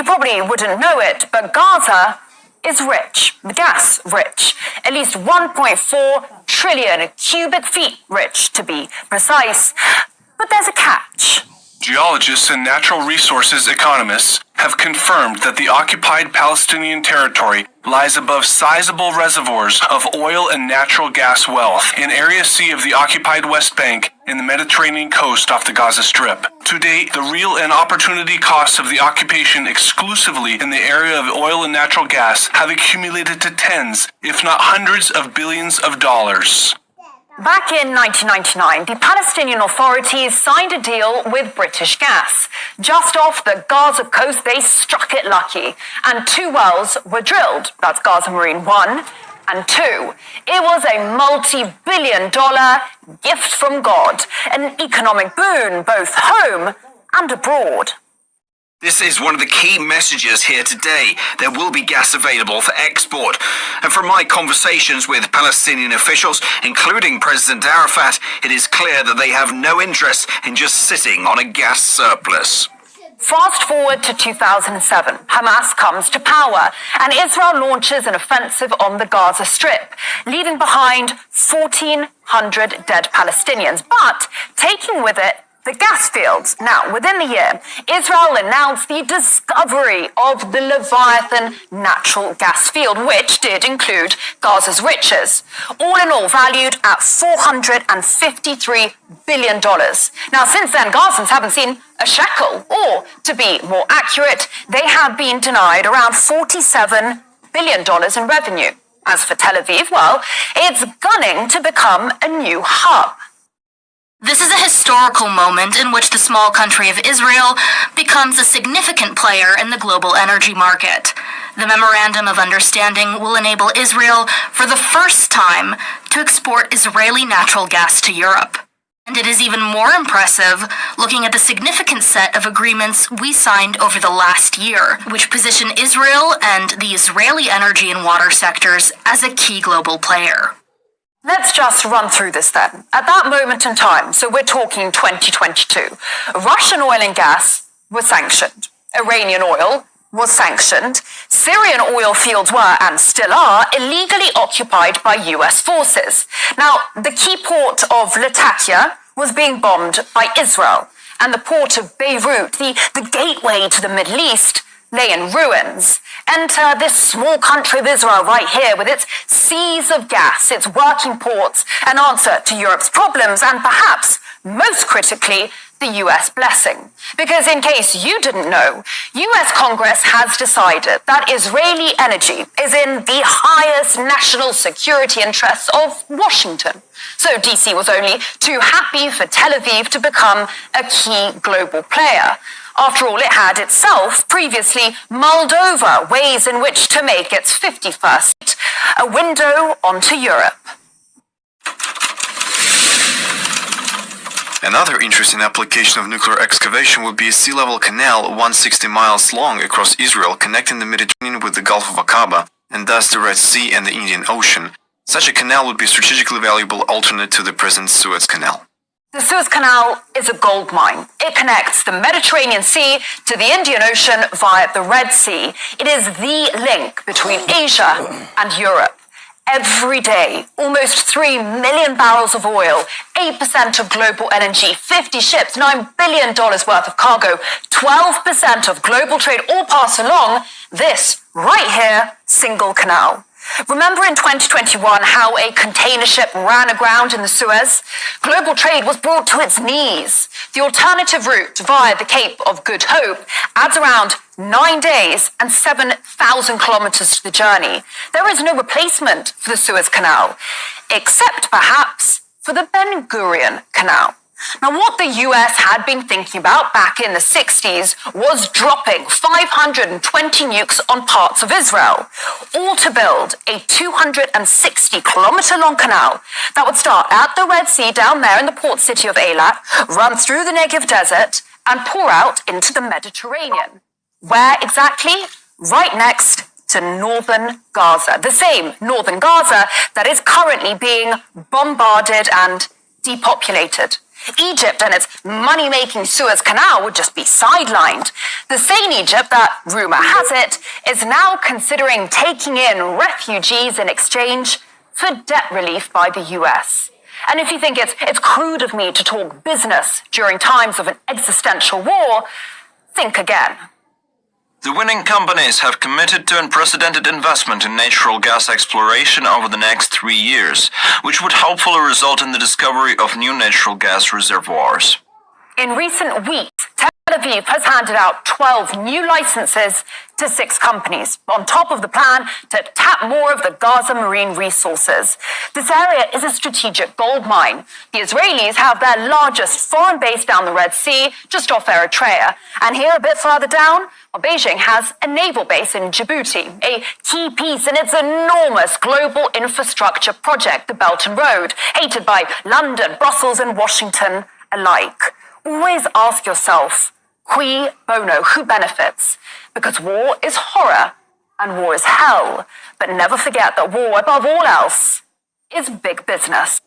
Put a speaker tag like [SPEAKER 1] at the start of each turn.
[SPEAKER 1] You probably wouldn't know it, but Gaza is rich, gas rich, at least 1.4 trillion cubic feet rich, to be precise. But there's a catch.
[SPEAKER 2] Geologists and natural resources economists have confirmed that the occupied Palestinian territory lies above sizable reservoirs of oil and natural gas wealth in Area C of the occupied West Bank in the Mediterranean coast off the Gaza Strip. To date, the real and opportunity costs of the occupation exclusively in the area of oil and natural gas have accumulated to tens, if not hundreds of billions of dollars.
[SPEAKER 1] Back in 1999, the Palestinian authorities signed a deal with British Gas. Just off the Gaza coast, they struck it lucky, and 2 wells were drilled. That's Gaza Marine 1 and 2. It was a multi-billion-dollar gift from God, an economic boon both home and abroad.
[SPEAKER 3] This is one of the key messages here today. There will be gas available for export. And from my conversations with Palestinian officials, including President Arafat, it is clear that they have no interest in just sitting on a gas surplus.
[SPEAKER 1] Fast forward to 2007, Hamas comes to power, and Israel launches an offensive on the Gaza Strip, leaving behind 1,400 dead Palestinians, but taking with it the gas fields. Now, within the year, Israel announced the discovery of the Leviathan natural gas field, which did include Gaza's riches, all in all valued at $453 billion. Now, since then, Gazans haven't seen a shekel, or to be more accurate, they have been denied around $47 billion in revenue. As for Tel Aviv, well, it's gunning to become a new hub.
[SPEAKER 4] This is a historical moment in which the small country of Israel becomes a significant player in the global energy market. The Memorandum of Understanding will enable Israel, for the first time, to export Israeli natural gas to Europe. And it is even more impressive looking at the significant set of agreements we signed over the last year, which position Israel and the Israeli energy and water sectors as a key global player.
[SPEAKER 1] Let's just run through this then. At that moment in time, so we're talking 2022, Russian oil and gas was sanctioned. Iranian oil was sanctioned. Syrian oil fields were, and still are, illegally occupied by US forces. Now, the key port of Latakia was being bombed by Israel, and the port of Beirut, the gateway to the Middle East, lay in ruins. Enter this small country of Israel right here with its seas of gas, its working ports, an answer to Europe's problems, and perhaps, most critically, the US blessing. Because in case you didn't know, US Congress has decided that Israeli energy is in the highest national security interests of Washington. So DC was only too happy for Tel Aviv to become a key global player. After all, it had itself previously mulled over ways in which to make its 51st a window onto Europe.
[SPEAKER 5] Another interesting application of nuclear excavation would be a sea-level canal 160 miles long across Israel, connecting the Mediterranean with the Gulf of Aqaba, and thus the Red Sea and the Indian Ocean. Such a canal would be a strategically valuable alternate to the present Suez Canal.
[SPEAKER 1] The Suez Canal is a gold mine. It connects the Mediterranean Sea to the Indian Ocean via the Red Sea. It is the link between Asia and Europe. Every day, almost 3 million barrels of oil, 8% of global LNG, 50 ships, $9 billion worth of cargo, 12% of global trade all pass along this, right here, single canal. Remember in 2021 how a container ship ran aground in the Suez? Global trade was brought to its knees. The alternative route via the Cape of Good Hope adds around 9 days and 7,000 kilometers to the journey. There is no replacement for the Suez Canal, except perhaps for the Ben Gurion Canal. Now, what the US had been thinking about back in the 60s was dropping 520 nukes on parts of Israel, all to build a 260-kilometer-long canal that would start at the Red Sea down there in the port city of Eilat, run through the Negev desert, and pour out into the Mediterranean. Where exactly? Right next to northern Gaza, the same northern Gaza that is currently being bombarded and depopulated. Egypt and its money-making Suez Canal would just be sidelined. The same Egypt that, rumor has it, is now considering taking in refugees in exchange for debt relief by the US. And if you think it's crude of me to talk business during times of an existential war, think again.
[SPEAKER 6] The winning companies have committed to unprecedented investment in natural gas exploration over the next 3 years, which would hopefully result in the discovery of new natural gas reservoirs.
[SPEAKER 1] In recent weeks, Tel Aviv has handed out 12 new licenses to 6 companies, on top of the plan to tap more of the Gaza marine resources. This area is a strategic gold mine. The Israelis have their largest foreign base down the Red Sea, just off Eritrea. And here, a bit further down, Beijing has a naval base in Djibouti, a key piece in its enormous global infrastructure project, the Belt and Road, hated by London, Brussels, and Washington alike. Always ask yourself, cui bono, who benefits? Because war is horror and war is hell. But never forget that war, above all else, is big business.